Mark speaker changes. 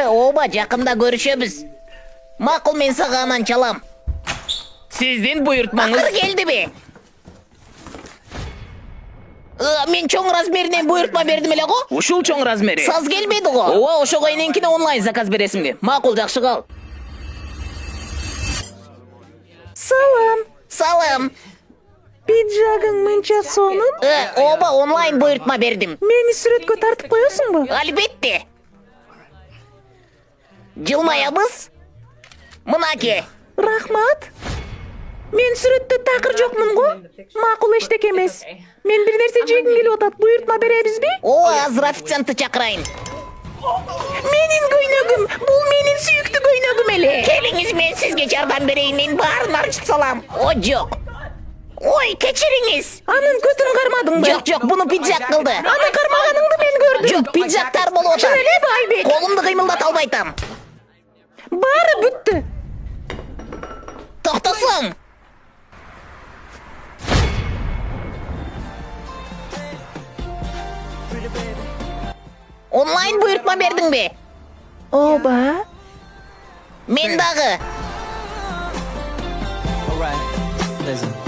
Speaker 1: Oba, жақында görüşөбүз. Макул, мен сага анан чалам.
Speaker 2: Сиздин буйртмаңыз.
Speaker 1: Акыр келдиби? Мен чоң размеринен буйртма бердим эле го.
Speaker 2: Ушул чоң размери.
Speaker 1: Саз келбеди го.
Speaker 2: Ооба, ошого эненкине онлайн заказ бересиңби? Макул, жакшы кал.
Speaker 3: Салам.
Speaker 1: Салам.
Speaker 3: Пиджагың мынча сонун.
Speaker 1: Оба, онлайн буйртма бердим.
Speaker 3: Мени сүрөткө тартып коесуңбу?
Speaker 1: Албетте. Жылмаябыз. Мынаке.
Speaker 3: Рахмат. Мен сүрөттө такыр жокмун го. Макул эчтеке эмес. Мен бир нерсе жегим келип атат. Буйртма беребизби?
Speaker 1: Азыр официантты чакырайын.
Speaker 3: Менин көйнөгүм. Бул менин сүйүктүү көйнөгүм эле.
Speaker 1: Келиңиз, мен сизге жардам берейин. Мен баарын арчып салам. О, жок. Ой, кечириңиз.
Speaker 3: Анын көтүн кармадыңбы?
Speaker 1: Жок, буну пиджак кылды.
Speaker 3: Аны кармаганыңды мен көрдүм.
Speaker 1: Жок, пиджактар болуп атат.
Speaker 3: Чын эле Байбек.
Speaker 1: Колумду кыймылдата албайтам.
Speaker 3: Баары бүттү.
Speaker 1: Токтосоң. Онлайн буйртма бердиңби?
Speaker 3: Оба.
Speaker 1: Мен дагы.
Speaker 4: Alright, listen.